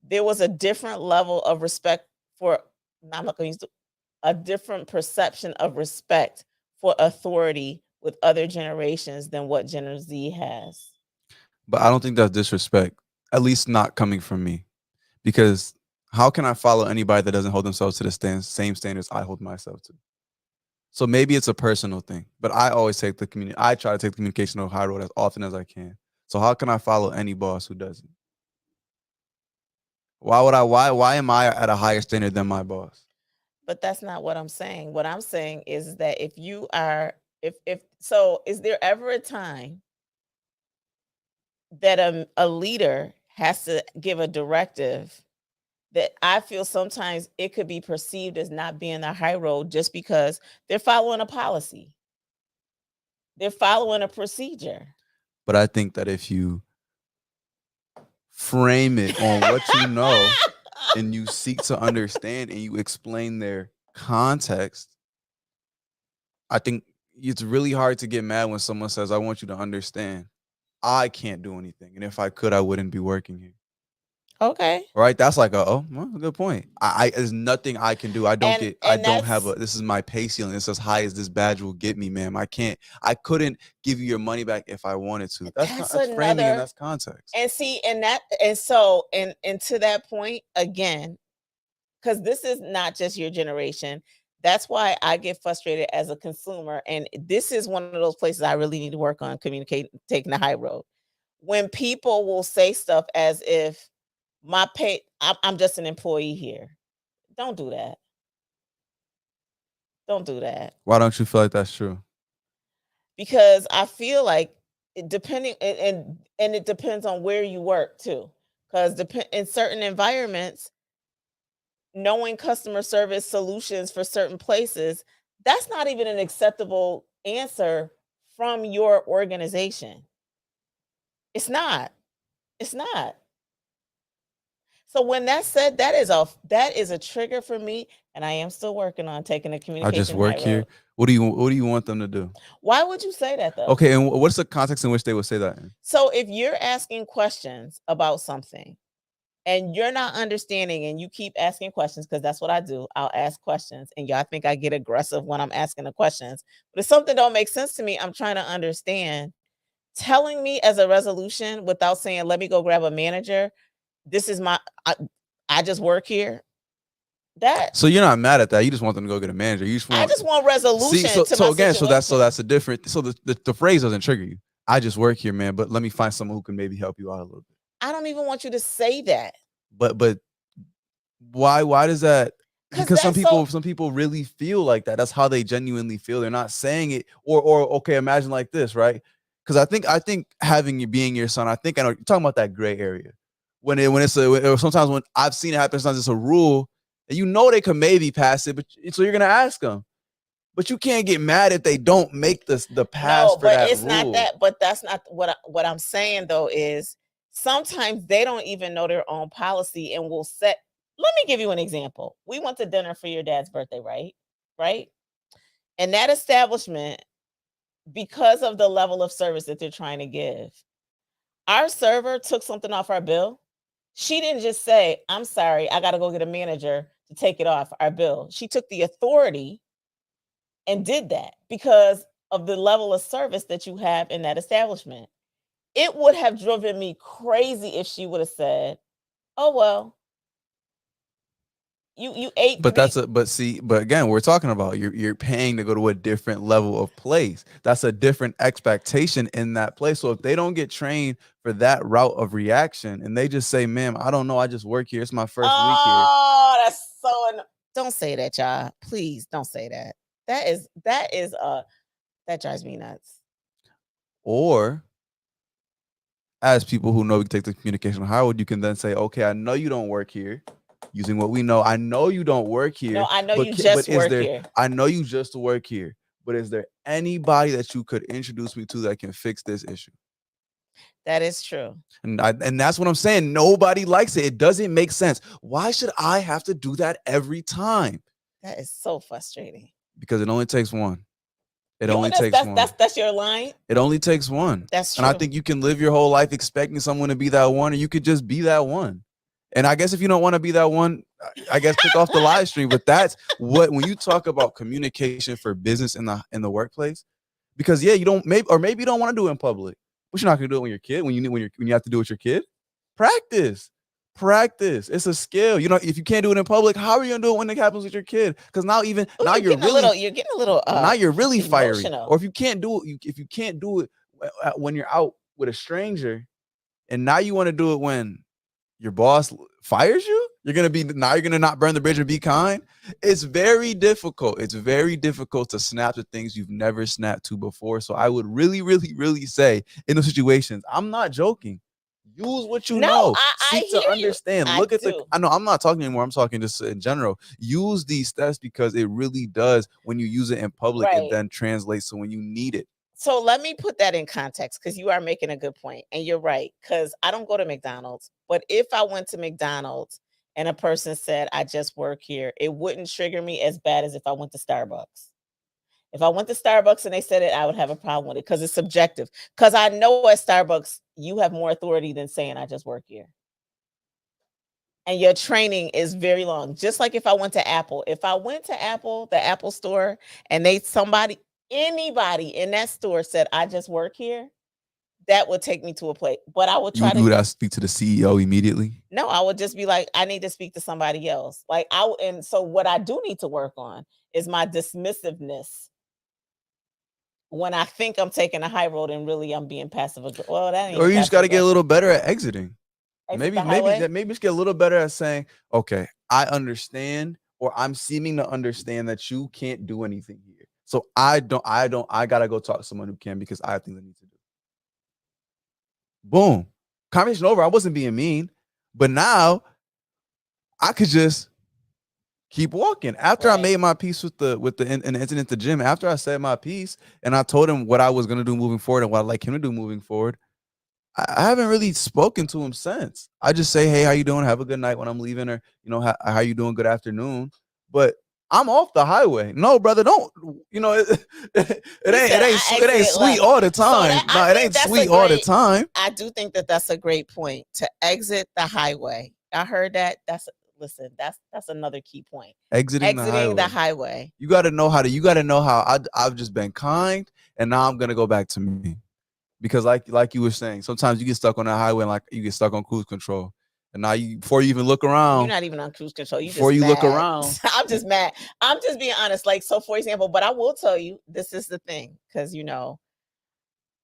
A: there was a different level of respect for, I'm not going to use a different perception of respect for authority with other generations than what Gen Z has.
B: But I don't think that's disrespect. At least not coming from me, because how can I follow anybody that doesn't hold themselves to the same standards I hold myself to? So maybe it's a personal thing, but I always take the community. I try to take the communication high road as often as I can. So how can I follow any boss who doesn't? Why would I? Why am I at a higher standard than my boss?
A: But that's not what I'm saying. What I'm saying is that if you are, if so, is there ever a time that a leader has to give a directive that I feel sometimes it could be perceived as not being a high road just because they're following a policy, they're following a procedure?
B: But I think that if you frame it on what you know and you seek to understand and you explain their context, I think it's really hard to get mad when someone says, I want you to understand I can't do anything. And if I could, I wouldn't be working here.
A: Okay.
B: Right? That's like a good point. There's nothing I can do. I
A: And
B: don't have
A: that's
B: this is my pay ceiling. It's as high as this badge will get me, ma'am. I couldn't give you your money back if I wanted to.
A: that's
B: That's framing and
A: another.
B: that's context.
A: And see, and that, and so, and to that point again, because this is not just your generation. That's why I get frustrated as a consumer. And this is one of those places I really need to work on communicating, taking the high road. When people will say stuff as if I'm just an employee here. Don't do that. Don't do that.
B: Why don't you feel like that's true?
A: Because I feel like depending and it depends on where you work too. Because in certain environments, knowing customer service solutions for certain places, that's not even an acceptable answer from your organization. It's not. It's not. So when that's said, that is a trigger for me, and I am still working on taking the
B: I just
A: communication high
B: work here.
A: road.
B: What do you want them to do?
A: Why would you say that though?
B: Okay, and what's the context in which they would say that in?
A: So if you're asking questions about something and you're not understanding and you keep asking questions, because that's what I do. I'll ask questions and y'all think I get aggressive when I'm asking the questions. But if something don't make sense to me, I'm trying to understand. Telling me as a resolution without saying, let me go grab a manager, this is I just work here. That
B: So you're not mad at that. You just want them to go get a manager. You just
A: I
B: want
A: just want
B: see.
A: resolution to my
B: So again, so
A: situation.
B: that's a different. So the phrase doesn't trigger you. I just work here, man. But let me find someone who can maybe help you out a little bit.
A: I don't even want you to say that
B: But why does that?
A: because
B: Because
A: that's so.
B: some people really feel like that. That's how they genuinely feel. They're not saying it. Or okay, imagine like this, right? Because I think having you being your son, I know you're talking about that gray area. Sometimes when I've seen it happen, sometimes it's a rule, and you know they can maybe pass it, but so you're gonna ask them. But you can't get mad if they don't make the pass
A: No,
B: for
A: but
B: that
A: it's not
B: rule.
A: that. But that's not what I'm saying though. Is sometimes they don't even know their own policy and will set. Let me give you an example. We went to dinner for your dad's birthday, right? Right. And that establishment, because of the level of service that they're trying to give, our server took something off our bill. She didn't just say, I'm sorry, I got to go get a manager to take it off our bill. She took the authority and did that because of the level of service that you have in that establishment. It would have driven me crazy if she would have said, "Oh well, you ate
B: But
A: three."
B: but again, we're talking about you're paying to go to a different level of place. That's a different expectation in that place. So if they don't get trained for that route of reaction and they just say, "Ma'am, I don't know, I just work here. It's my first week here."
A: Oh, that's so don't say that, y'all. Please don't say that. That drives me nuts.
B: Or as people who know we take the communication highway, you can then say, "Okay, I know you don't work here." Using what we know, I know you don't work
A: No,
B: here,
A: I know
B: but
A: you just
B: is
A: work
B: there?
A: here.
B: I know you just work here, but is there anybody that you could introduce me to that can fix this issue?
A: That is true.
B: And that's what I'm saying. Nobody likes it. It doesn't make sense. Why should I have to do that every time?
A: That is so frustrating.
B: Because it only takes one. It
A: You
B: only
A: and that's
B: takes
A: that's
B: one.
A: that's that's your line.
B: It only takes one.
A: That's
B: And I
A: true.
B: think you can live your whole life expecting someone to be that one, or you could just be that one. And I guess if you don't want to be that one, I guess click off the live stream. But that's what when you talk about communication for business in the workplace, because yeah, you don't maybe you don't want to do it in public, but you're not gonna do it when you're a kid, when you have to do it with your kid. Practice. Practice. It's a skill. You know, if you can't do it in public, how are you gonna do it when it happens with your kid? Because
A: Oh,
B: now
A: you're getting a little
B: now you're really fiery. Or
A: emotional.
B: if you can't do it, if you can't do it when you're out with a stranger, and now you want to do it when your boss fires you, you're gonna not burn the bridge and be kind. It's very difficult. It's very difficult to snap to things you've never snapped to before. So I would really, really, really say in those situations, I'm not joking. Use what you
A: No,
B: know.
A: I
B: Seek to
A: hear you.
B: understand.
A: I
B: Look at the.
A: do.
B: I know I'm not talking anymore. I'm talking just in general. Use these steps because it really does when you use it in public. It
A: Right.
B: then translates to when you need it.
A: So let me put that in context because you are making a good point, and you're right. Because I don't go to McDonald's, but if I went to McDonald's and a person said, "I just work here," it wouldn't trigger me as bad as if I went to Starbucks. If I went to Starbucks and they said it, I would have a problem with it because it's subjective. Because I know at Starbucks you have more authority than saying, "I just work here." And your training is very long. Just like if I went to Apple. If I went to Apple, the Apple store, and anybody in that store said, "I just work here," that would take me to a place. But I would try
B: You
A: to
B: would have to speak to the CEO immediately.
A: no, I would just be like, I need to speak to somebody else. And so what I do need to work on is my dismissiveness when I think I'm taking a high road and really I'm being passive aggressive. Well, that ain't
B: Or
A: even
B: you just
A: passive
B: got to get a
A: aggressive.
B: little better at exiting.
A: Exit the highway.
B: Maybe just get a little better at saying, okay, I understand, or I'm seeming to understand that you can't do anything here. So I gotta go talk to someone who can because I have things I need to do. Boom. Conversation over. I wasn't being mean, but now I could just keep walking. After I
A: Right.
B: made my peace with the incident at the gym, after I said my piece and I told him what I was gonna do moving forward and what I'd like him to do moving forward, I haven't really spoken to him since. I just say, "Hey, how you doing? Have a good night when I'm leaving," or how you doing? Good afternoon. But I'm off the highway. No, brother, don't. It
A: He said, "I
B: it ain't
A: exited
B: sweet
A: left."
B: all the
A: So
B: time.
A: that I
B: No, it
A: think
B: ain't
A: that's a
B: sweet all the
A: great.
B: time.
A: I do think that that's a great point to exit the highway. I heard that. That's listen. That's another key point.
B: Exiting the
A: Exiting the
B: highway.
A: highway.
B: You got to know how to. You got to know how I've just been kind, and now I'm gonna go back to me because like you were saying, sometimes you get stuck on that highway and like you get stuck on cruise control, and now you before you even look
A: You're
B: around,
A: not even on cruise control. You
B: before
A: just
B: you look
A: mad.
B: around,
A: I'm just mad. I'm just being honest. Like so, for example, but I will tell you, this is the thing, because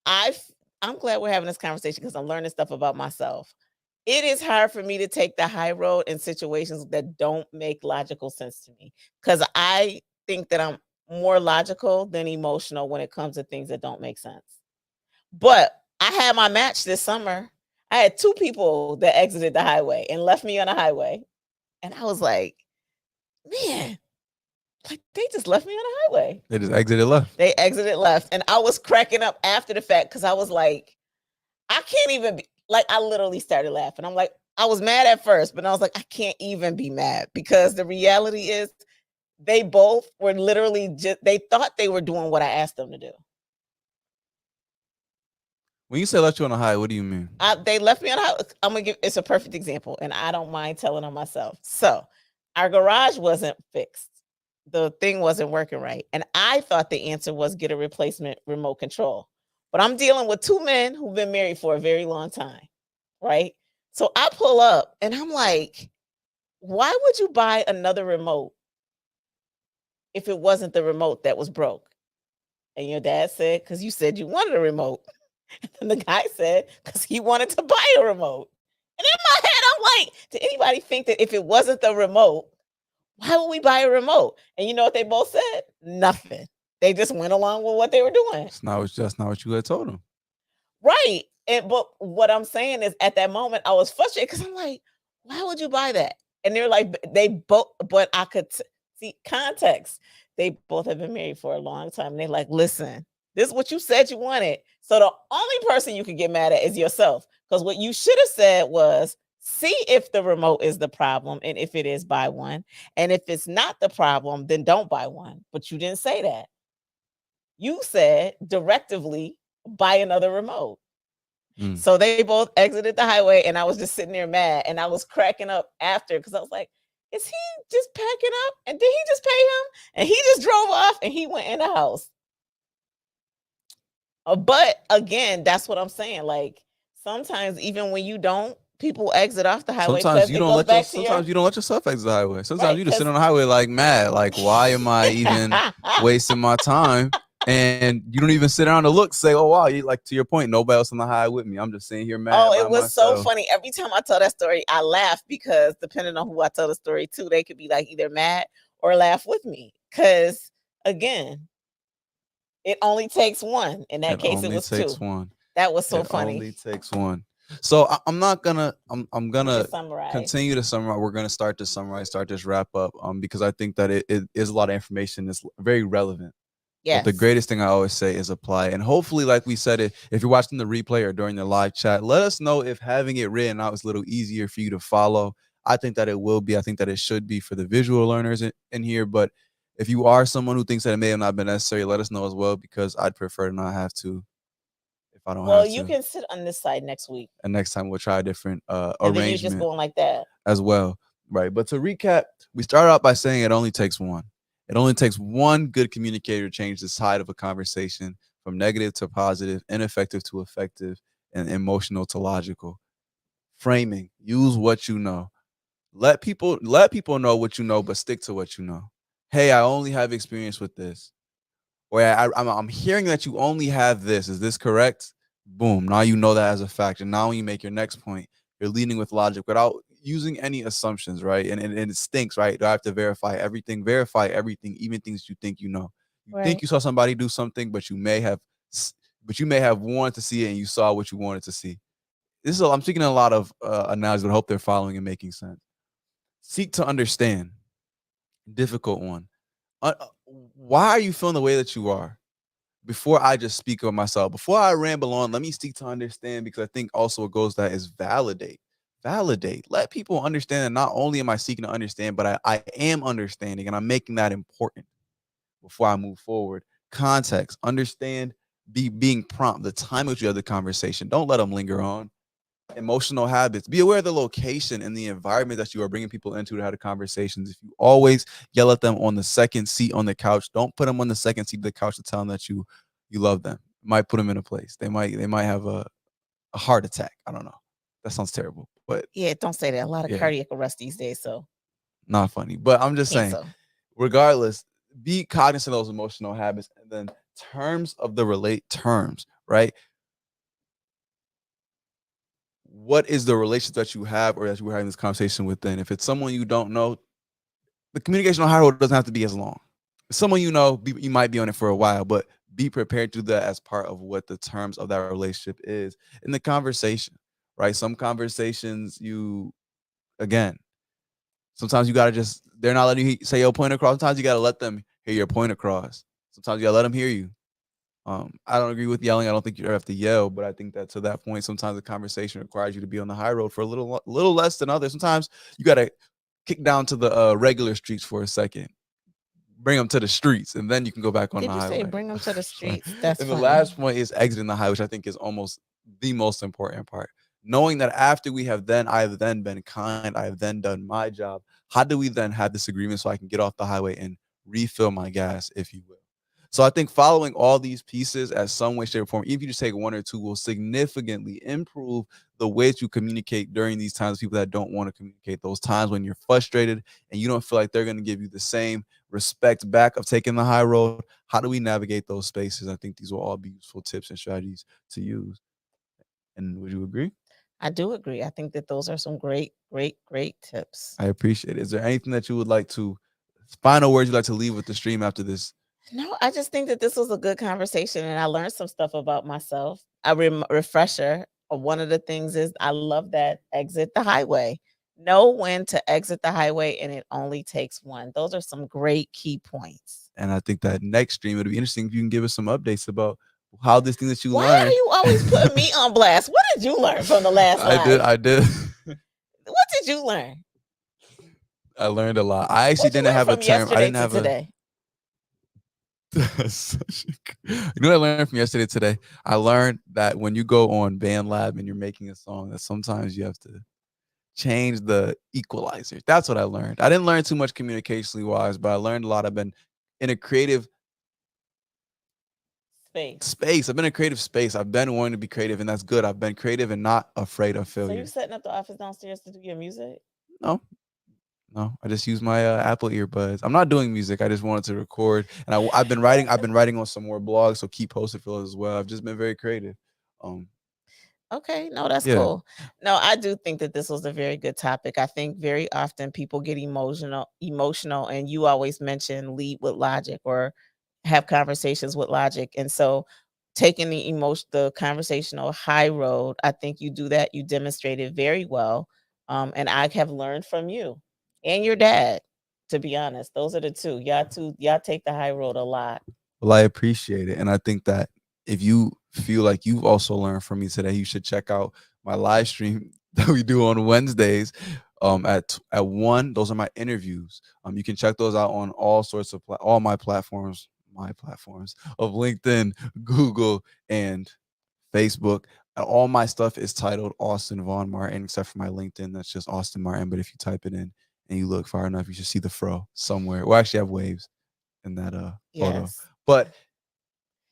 A: I've I'm glad we're having this conversation because I'm learning stuff about myself. It is hard for me to take the high road in situations that don't make logical sense to me because I think that I'm more logical than emotional when it comes to things that don't make sense. But I had my match this summer. I had two people that exited the highway and left me on the highway. And I was like, man, like they just left me on the highway.
B: they just exited left.
A: They exited left. And I was cracking up after the fact because I was like, I can't even be like, I literally started laughing. I'm like, I was mad at first, but I was like, I can't even be mad because the reality is they both were literally just, they thought they were doing what I asked them to do.
B: When you say left you on a high, what do you mean?
A: They left me on a, I'm gonna give, it's a perfect example, and I don't mind telling on myself. So our garage wasn't fixed. The thing wasn't working right. And I thought the answer was get a replacement remote control. But I'm dealing with two men who've been married for a very long time, right? So I pull up and I'm like, why would you buy another remote if it wasn't the remote that was broke? And your dad said, because you said you wanted a remote. And the guy said, because he wanted to buy a remote. And in my head, I'm like, did anybody think that if it wasn't the remote, why would we buy a remote? And you know what they both said? Nothing. They just went along with what they were doing.
B: It's not just not what you had told him.
A: Right. And but what I'm saying is at that moment I was frustrated because I'm like, why would you buy that? And they're like, they both, but I could see context. They both have been married for a long time. And they're like, listen, this is what you said you wanted. So the only person you could get mad at is yourself. Because what you should have said was, see if the remote is the problem. And if it is, buy one. And if it's not the problem, then don't buy one. But you didn't say that. You said directively, buy another remote.
B: Mm.
A: So they both exited the highway, and I was just sitting there mad, and I was cracking up after because I was like, "Is he just packing up? And did he just pay him?" And he just drove off, and he went in the house. But again, that's what I'm saying. Like sometimes, even when you don't, people exit off the highway
B: Sometimes
A: because
B: you
A: it
B: don't
A: goes
B: let your
A: back to your
B: sometimes you don't let yourself exit the highway. Sometimes
A: right.
B: you just sit
A: Because
B: on the highway like mad. Like, why am I even wasting my time? And you don't even sit down to look, say, oh wow, you like to your point, nobody else on the highway with me. I'm just sitting here mad
A: oh,
B: by
A: it was so
B: myself.
A: funny. Every time I tell that story, I laugh because depending on who I tell the story to, they could be like either mad or laugh with me. Because again, it only takes one. In that
B: It
A: case, it
B: only
A: was two.
B: takes one.
A: That was so
B: It
A: funny.
B: only takes one. So I'm not gonna. I'm
A: You
B: gonna
A: should summarize.
B: continue to summarize. We're gonna start to summarize, start this wrap up. Because I think that it is a lot of information that's very relevant. But the
A: Yes.
B: greatest thing I always say is apply. And hopefully, like we said, if you're watching the replay or during the live chat, let us know if having it written out is a little easier for you to follow. I think that it will be. I think that it should be for the visual learners in here. But if you are someone who thinks that it may have not been necessary, let us know as well because I'd prefer to not have to if I don't
A: Well,
B: have
A: you
B: to.
A: can sit on this side next week,
B: And next time we'll try a different
A: and then you're just
B: arrangement
A: going like that.
B: as well. Right. But to recap, we started out by saying it only takes one. It only takes one good communicator to change the side of a conversation from negative to positive, ineffective to effective, and emotional to logical. Framing. Use what you know. Let people know what you know, but stick to what you know. Hey, I only have experience with this. Or I'm hearing that you only have this. Is this correct? Boom. Now you know that as a fact. And now when you make your next point, you're leading with logic without using any assumptions, right? And it stinks, right? Do I have to verify everything? Verify everything, even things you think you know. You think
A: Right.
B: you saw somebody do something, but you may have wanted to see it and you saw what you wanted to see. I'm speaking a lot of analogies, but I hope they're following and making sense. Seek to understand. Difficult one. Why are you feeling the way that you are? Before I just speak of myself, before I ramble on, let me seek to understand, because I think also what goes that is validate. Validate. Let people understand that not only am I seeking to understand, but I am understanding and I'm making that important before I move forward. Context. Understand, being prompt, the time which you have the conversation. Don't let them linger on. Emotional habits. Be aware of the location and the environment that you are bringing people into to have the conversations. If you always yell at them on the second seat on the couch, don't put them on the second seat of the couch to tell them that you love them. It might put them in a place. They might have a heart attack. I don't know. That sounds terrible, but
A: Yeah, don't say that. A lot of
B: yeah,
A: cardiac arrest these days, so
B: not funny. But I'm just saying,
A: cancel.
B: regardless, be cognizant of those emotional habits, and then terms of the relate terms, right? What is the relationship that you have or that you were having this conversation with? Then if it's someone you don't know, the communicational high road doesn't have to be as long. If someone you know, you might be on it for a while, but be prepared to do that as part of what the terms of that relationship is in the conversation, right? Some conversations, again, sometimes you got to just, they're not letting you say your point across. Sometimes you got to let them hear your point across. Sometimes you got to let them hear you. I don't agree with yelling. I don't think you ever have to yell, but I think that to that point, sometimes the conversation requires you to be on the high road for a little less than others. Sometimes you got to kick down to the regular streets for a second, bring them to the streets, and then you can go back on the
A: Did you say
B: highway.
A: bring them to the
B: Sorry.
A: streets? That's
B: And the
A: funny.
B: last point is exiting the highway, which I think is almost the most important part. Knowing that after I have then been kind, I have then done my job. How do we then have this agreement so I can get off the highway and refill my gas, if you will? So I think following all these pieces at some way, shape, or form, even if you just take one or two, will significantly improve the ways you communicate during these times. People that don't want to communicate, those times when you're frustrated and you don't feel like they're going to give you the same respect back of taking the high road. How do we navigate those spaces? I think these will all be useful tips and strategies to use. And would you agree?
A: I do agree. I think that those are some great, great, great tips.
B: I appreciate it. Is there anything that you would like to, final words you'd like to leave with the stream after this?
A: No, I just think that this was a good conversation and I learned some stuff about myself. A refresher. One of the things is I love that exit the highway. Know when to exit the highway and it only takes one. Those are some great key points.
B: And I think that next stream, it'll be interesting if you can give us some updates about how this thing that you
A: Why are
B: learned.
A: you always putting me on blast? What did you learn from the last
B: I did.
A: live?
B: I did.
A: What did you learn?
B: I learned a lot. I actually
A: What you
B: didn't
A: learn
B: have a
A: from
B: term. I
A: yesterday
B: didn't
A: to
B: have a.
A: today?
B: You know what I learned from yesterday to today? I learned that when you go on BandLab and you're making a song, that sometimes you have to change the equalizer. That's what I learned. I didn't learn too much communicationally wise, but I learned a lot. I've been in a creative
A: Space.
B: space. I've been in a creative space. I've been wanting to be creative, and that's good. I've been creative and not afraid of
A: So you
B: failure.
A: setting up the office downstairs to do your music?
B: No, no, I just use my Apple earbuds. I'm not doing music. I just wanted to record, and I've been writing. I've been writing on some more blogs, so keep posted for those as well. I've just been very creative. Um,
A: Okay, no, that's
B: yeah,
A: cool. No, I do think that this was a very good topic. I think very often people get emotional, and you always mention lead with logic or have conversations with logic. And so taking the conversational high road, I think you do that. You demonstrate it very well. And I have learned from you and your dad, to be honest. Those are the two. Y'all take the high road a lot.
B: well, I appreciate it, and I think that if you feel like you've also learned from me today, you should check out my live stream that we do on Wednesdays. At 1, those are my interviews. You can check those out on all sorts of all my platforms of LinkedIn, Google, and Facebook. All my stuff is titled Austin Vaughn Martin, except for my LinkedIn. That's just Austin Martin. But if you type it in and you look far enough, you should see the fro somewhere. We actually have waves in that photo.
A: Yes.
B: But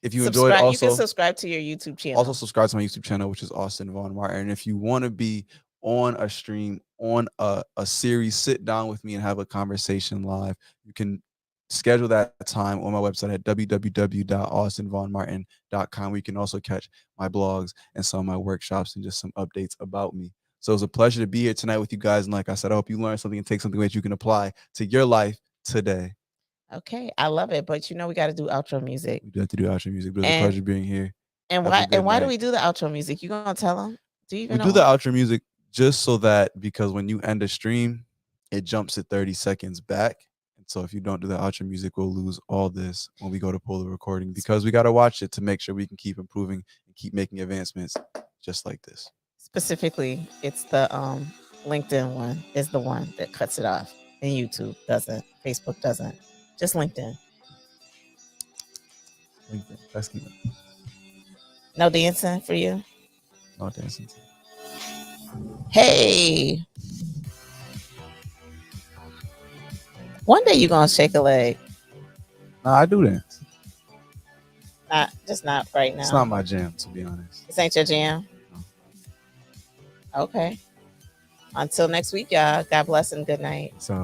B: if you enjoyed,
A: Subscribe. You can subscribe to your YouTube
B: also
A: channel.
B: subscribe to my YouTube channel, which is Austin Vaughn Martin. And if you want to be on a stream, on a series, sit down with me and have a conversation live, you can schedule that time on my website at www.austinvaughnmartin.com. We can also catch my blogs and some of my workshops and just some updates about me. So it was a pleasure to be here tonight with you guys. And like I said, I hope you learned something and take something that you can apply to your life today.
A: Okay, I love it. But you know we got to do outro music.
B: We do have to do outro music, but it was a
A: And
B: pleasure being here.
A: and
B: Have a
A: why
B: good
A: do
B: night.
A: we do the outro music? You gonna tell them? Do you
B: We
A: even
B: do the
A: know?
B: outro music just so that, because when you end a stream, it jumps at 30 seconds back. And so if you don't do the outro music, we'll lose all this when we go to pull the recording, because we got to watch it to make sure we can keep improving and keep making advancements just like this.
A: Specifically, it's the LinkedIn one is the one that cuts it off, and YouTube doesn't. Facebook doesn't. Just LinkedIn.
B: LinkedIn. Let's keep it.
A: No dancing for you.
B: No dancing.
A: Hey, one day you gonna shake a leg.
B: Nah, I do dance.
A: Not just not right now.
B: It's not my jam, to be honest.
A: This ain't your jam.
B: No.
A: Okay. Until next week, y'all. God bless and good night.
B: So